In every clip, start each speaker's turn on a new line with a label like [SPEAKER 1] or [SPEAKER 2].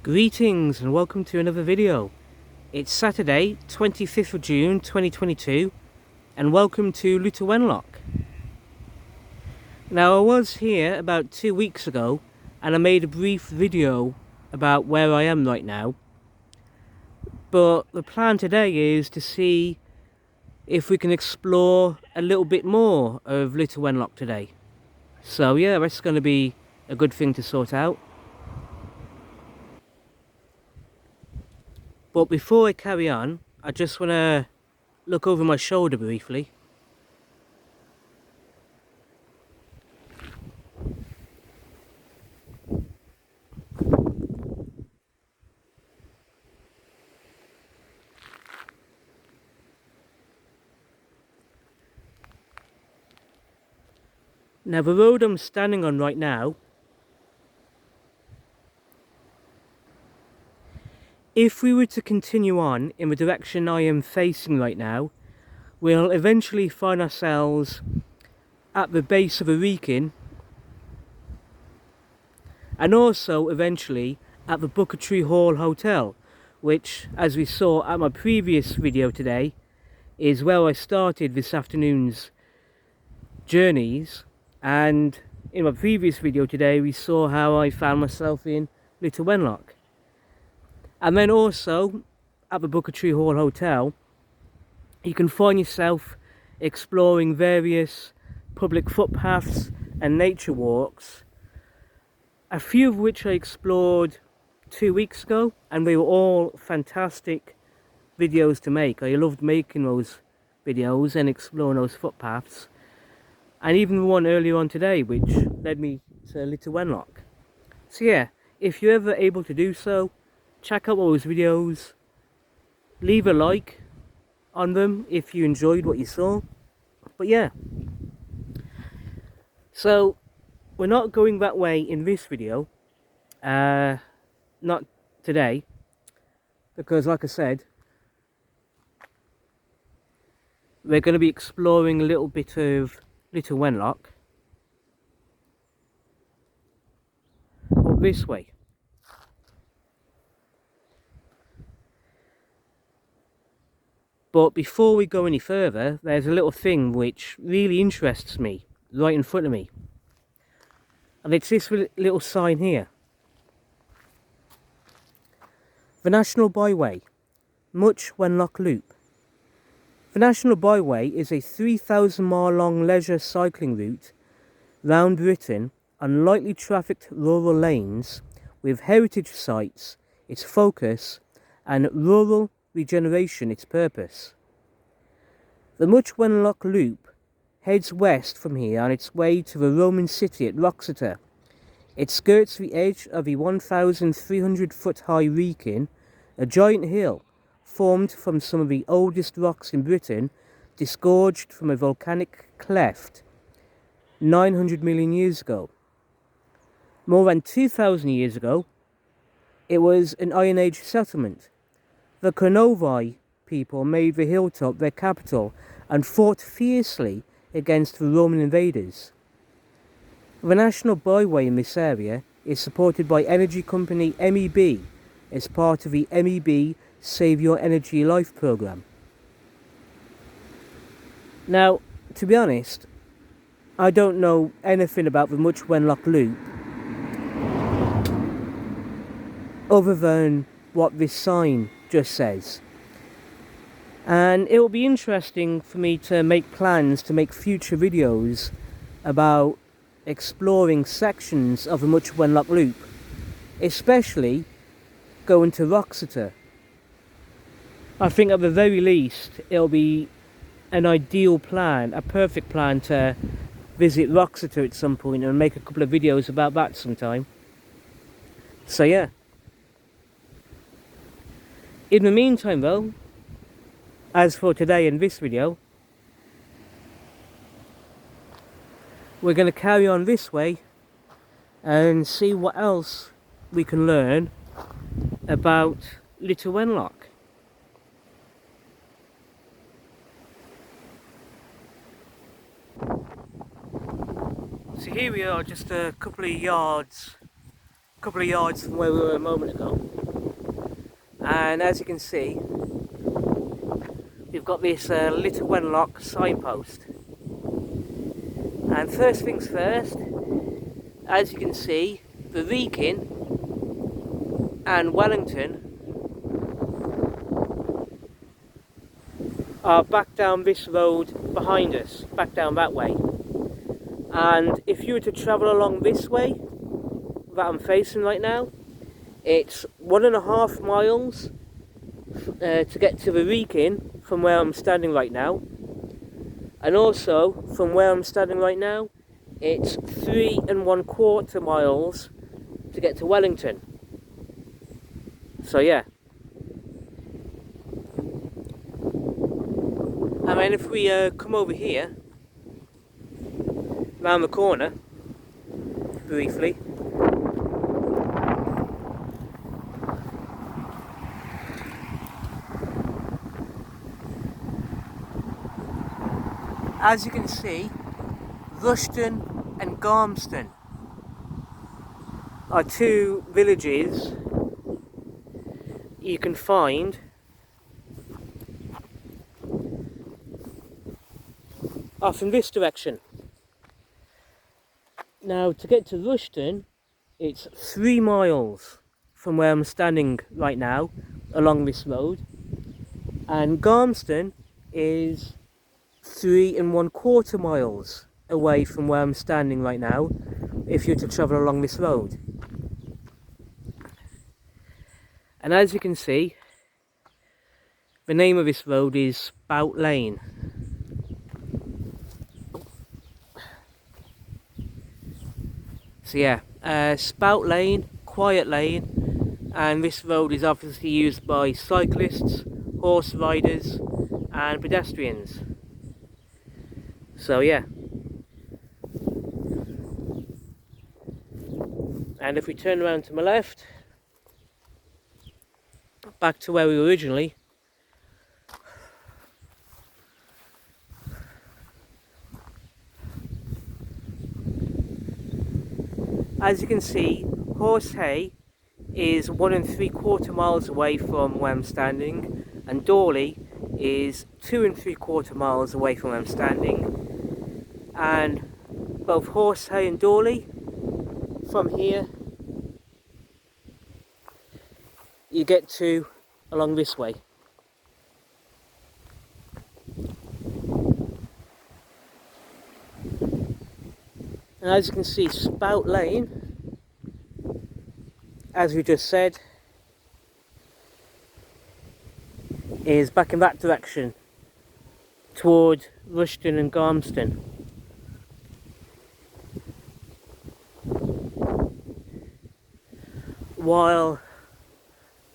[SPEAKER 1] Greetings and welcome to another video. It's Saturday, 25th of June 2022 and welcome to Little Wenlock. Now I was here about 2 weeks ago and I made a brief video about where I am right now. But the plan today is to see if we can explore a little bit more of Little Wenlock today. So yeah, that's going to be a good thing to sort out. But before I carry on, I just want to look over my shoulder briefly. Now the road I'm standing on right now, if we were to continue on in the direction I am facing right now, we'll eventually find ourselves at the base of a Wrekin and also eventually at the Tree Hall Hotel, which, as we saw at my previous video today, is where I started this afternoon's journeys. And in my previous video today we saw how I found myself in Little Wenlock. And then also at the Tree Hall Hotel you can find yourself exploring various public footpaths and nature walks, a few of which I explored 2 weeks ago, and they were all fantastic videos to make. I loved making those videos and exploring those footpaths, and even the one earlier on today which led me to Little Wenlock. So yeah, if you're ever able to do so, check out all those videos, leave a like on them if you enjoyed what you saw. But yeah, so we're not going that way in this video, not today, because like I said, we're going to be exploring a little bit of Little Wenlock up this way. But before we go any further, there's a little thing which really interests me right in front of me. And it's this little sign here. The National Byway, Much Wenlock Loop. The National Byway is a 3,000 mile long leisure cycling route round Britain on lightly trafficked rural lanes with heritage sites its focus and rural regeneration its purpose. The Much Wenlock Loop heads west from here on its way to the Roman city at Wroxeter. It skirts the edge of the 1,300 foot high Wrekin, a giant hill formed from some of the oldest rocks in Britain, disgorged from a volcanic cleft 900 million years ago. More than 2,000 years ago, it was an Iron Age settlement. The Cornovi people made the hilltop their capital and fought fiercely against the Roman invaders. The National Byway in this area is supported by energy company MEB as part of the MEB Save Your Energy Life programme. Now, to be honest, I don't know anything about the Much Wenlock Loop other than what this sign just says. And it will be interesting for me to make plans to make future videos about exploring sections of the Much Wenlock Loop, especially going to Wroxeter. I think at the very least it'll be an ideal plan, a perfect plan to visit Wroxeter at some point and make a couple of videos about that sometime. So yeah. In the meantime though, as for today in this video, we're going to carry on this way and see what else we can learn about Little Wenlock. So here we are, just a couple of yards couple of yards from where we were a moment ago. And as you can see, we've got this Little Wenlock signpost. And first things first, as you can see, the Wrekin and Wellington are back down this road behind us, back down that way. And if you were to travel along this way that I'm facing right now, it's 1.5 miles to get to the Wrekin from where I'm standing right now. And also, from where I'm standing right now, it's 3¼ miles to get to Wellington. So yeah. And then if we come over here, round the corner, briefly, as you can see, Rushton and Garmston are two villages you can find off in this direction. Now, to get to Rushton, it's 3 miles from where I'm standing right now along this road, and Garmston is 3¼ miles away from where I'm standing right now if you're to travel along this road. And as you can see, the name of this road is Spout Lane. So yeah, Spout Lane, quiet lane, and this road is obviously used by cyclists, horse riders and pedestrians. So yeah. And if we turn around to my left, back to where we were originally, as you can see, Horsehay is 1¾ miles away from where I'm standing, and Dawley is 2¾ miles away from where I'm standing. And both Horsehay and Dawley, from here, you get to along this way. And as you can see, Spout Lane, as we just said, is back in that direction toward Rushton and Garmston. While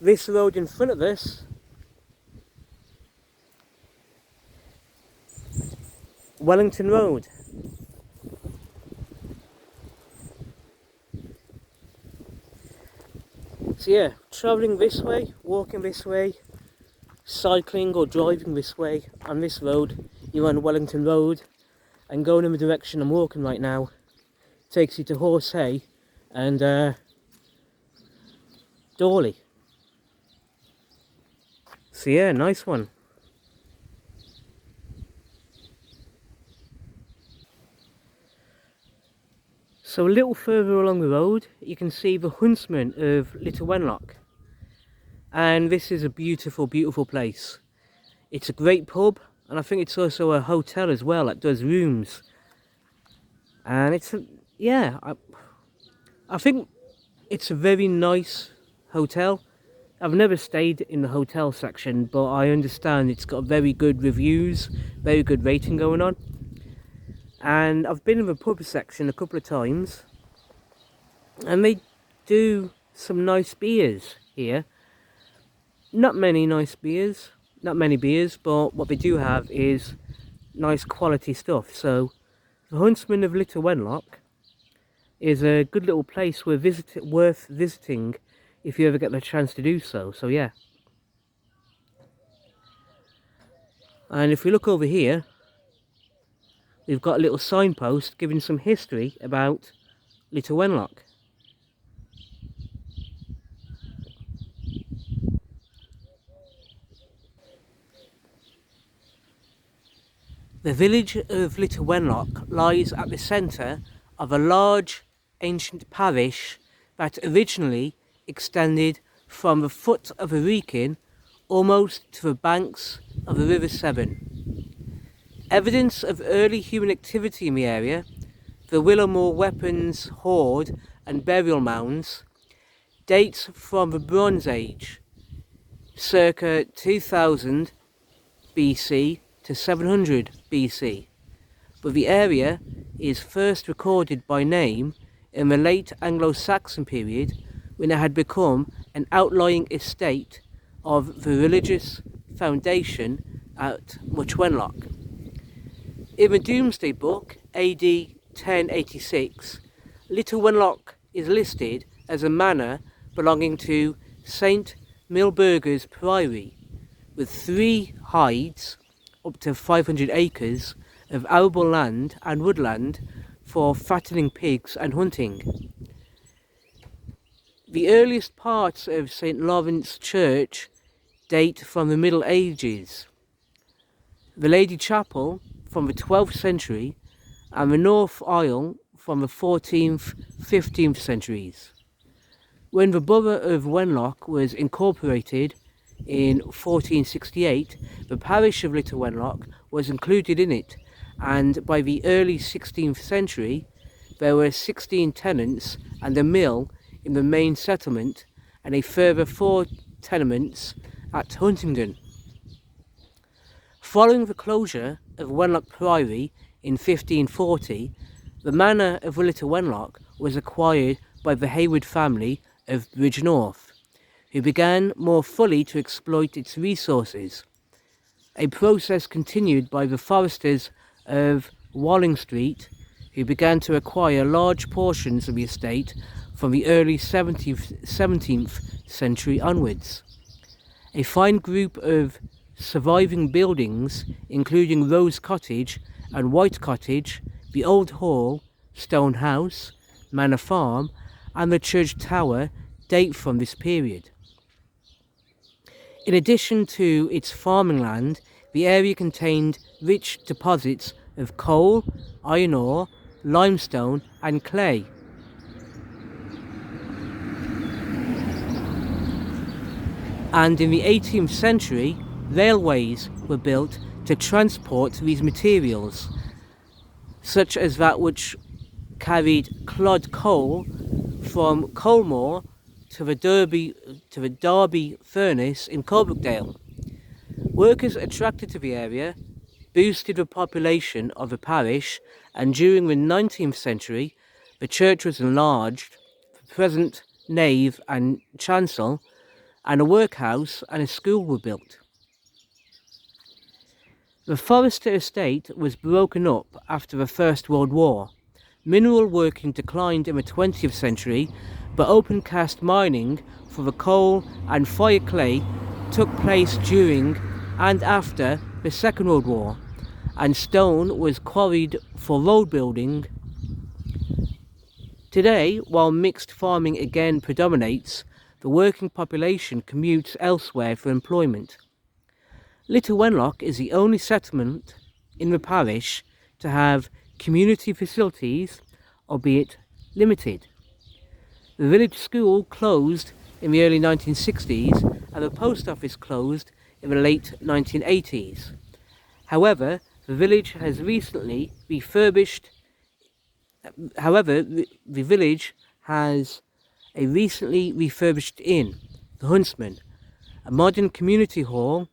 [SPEAKER 1] this road in front of us, Wellington Road. So yeah, travelling this way, walking this way, cycling or driving this way on this road, you're on Wellington Road, and going in the direction I'm walking right now takes you to Horsehay and Dawley. So yeah, nice one. So a little further along the road, you can see the Huntsman of Little Wenlock. And this is a beautiful, beautiful place. It's a great pub, and I think it's also a hotel as well that does rooms. And it's a, yeah, I think it's a very nice hotel. I've never stayed in the hotel section, but I understand it's got very good reviews, very good rating going on. And I've been in the pub section a couple of times, and they do some nice beers here. Not many nice beers, not many beers, but what they do have is nice quality stuff. So the Huntsman of Little Wenlock is a good little place worth visiting if you ever get the chance to do so. So yeah. And if we look over here, we've got a little signpost giving some history about Little Wenlock. The village of Little Wenlock lies at the centre of a large ancient parish that originally extended from the foot of the Wrekin almost to the banks of the River Severn. Evidence of early human activity in the area, the Willowmore weapons hoard and burial mounds, dates from the Bronze Age, circa 2000 BC to 700 BC, but the area is first recorded by name in the late Anglo-Saxon period when it had become an outlying estate of the religious foundation at Much Wenlock. In the Domesday Book, AD 1086, Little Wenlock is listed as a manor belonging to St. Milburger's Priory, with 3 hides, up to 500 acres, of arable land and woodland for fattening pigs and hunting. The earliest parts of St. Lawrence Church date from the Middle Ages, the Lady Chapel from the 12th century, and the North Aisle from the 14th, 15th centuries. When the borough of Wenlock was incorporated in 1468, the parish of Little Wenlock was included in it, and by the early 16th century there were 16 tenants and a mill in the main settlement, and a further 4 tenements at Huntingdon. Following the closure of Wenlock Priory in 1540, the manor of Little Wenlock was acquired by the Hayward family of Bridgenorth, who began more fully to exploit its resources, a process continued by the foresters of Walling Street, who began to acquire large portions of the estate from the early 17th century onwards. A fine group of surviving buildings, including Rose Cottage and White Cottage, the Old Hall, Stone House, Manor Farm, and the church tower, date from this period. In addition to its farming land, the area contained rich deposits of coal, iron ore, limestone and clay. And in the 18th century, railways were built to transport these materials, such as that which carried clod coal from Colmore to the Derby furnace in Coalbrookdale. Workers attracted to the area boosted the population of the parish, and during the 19th century the church was enlarged, the present nave and chancel, and a workhouse and a school were built. The Forester estate was broken up after the First World War. Mineral working declined in the 20th century, but open cast mining for the coal and fire clay took place during and after the Second World War, and stone was quarried for road building. Today, while mixed farming again predominates, the working population commutes elsewhere for employment. Little Wenlock is the only settlement in the parish to have community facilities, albeit limited. The village school closed in the early 1960s, and the post office closed in the late 1980s. However, the village has recently refurbished. The village has a recently refurbished inn, the Huntsman, a modern community hall,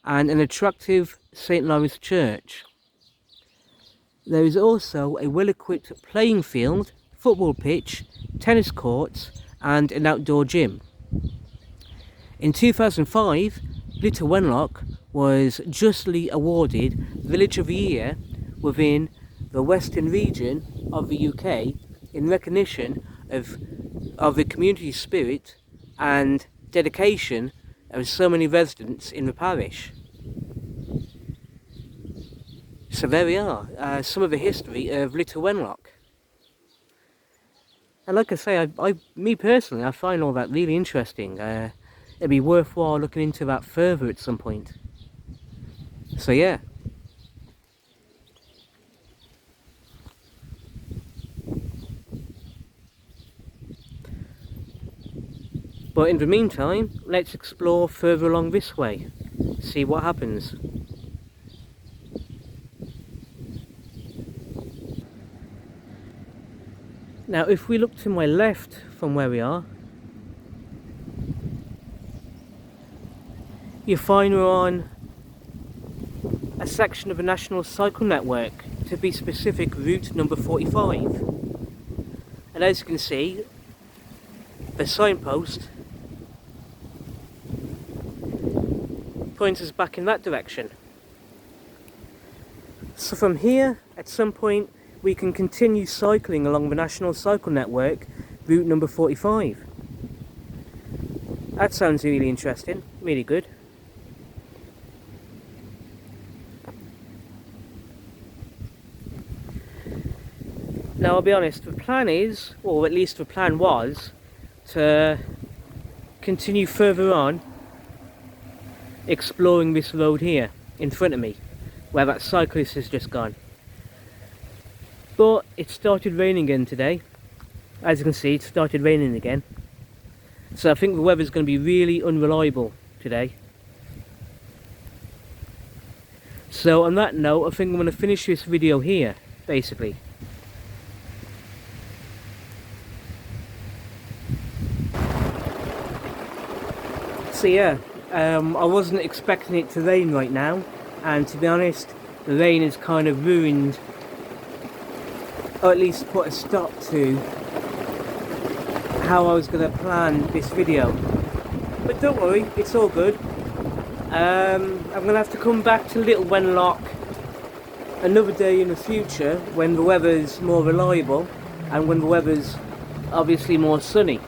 [SPEAKER 1] and an attractive St. Lawrence church. There is also a well-equipped playing field, football pitch, tennis courts, and an outdoor gym. In 2005, Little Wenlock was justly awarded Village of the Year within the Western region of the UK in recognition of the community spirit and dedication of so many residents in the parish. So there we are, some of the history of Little Wenlock. And like I say, me personally, I find all that really interesting. It'd be worthwhile looking into that further at some point. So yeah. But in the meantime, let's explore further along this way, see what happens. Now if we look to my left from where we are, you find we're on a section of the National Cycle Network, to be specific route number 45. And as you can see, the signpost points us back in that direction. So from here, at some point, we can continue cycling along the National Cycle Network, route number 45. That sounds really interesting, really good. Now I'll be honest, the plan is, or at least the plan was, to continue further on exploring this road here in front of me, where that cyclist has just gone. But it started raining again today. As you can see, it started raining again. So I think the weather's going to be really unreliable today. So on that note, I think I'm going to finish this video here, basically. So yeah, I wasn't expecting it to rain right now, and to be honest, the rain has kind of ruined, or at least put a stop to how I was going to plan this video. But don't worry, it's all good. I'm going to have to come back to Little Wenlock another day in the future when the weather's more reliable and when the weather's obviously more sunny.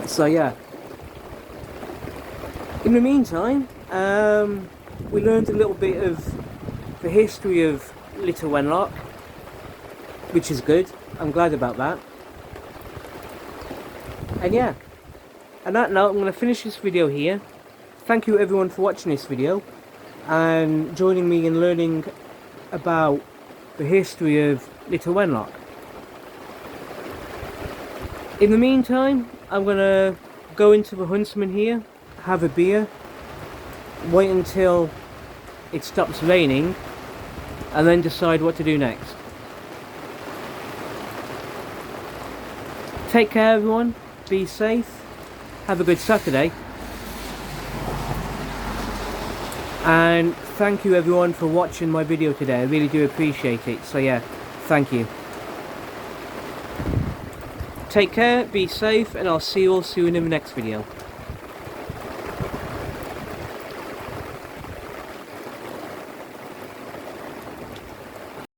[SPEAKER 1] So yeah. In the meantime, we learned a little bit of the history of Little Wenlock, which is good. I'm glad about that. And yeah, on that note, I'm going to finish this video here. Thank you everyone for watching this video and joining me in learning about the history of Little Wenlock. In the meantime, I'm going to go into the Huntsman here, have a beer, wait until it stops raining, and then decide what to do next. Take care everyone, be safe, have a good Saturday, and thank you everyone for watching my video today. I really do appreciate it. So yeah, thank you. Take care, be safe, and I'll see you all soon in the next video.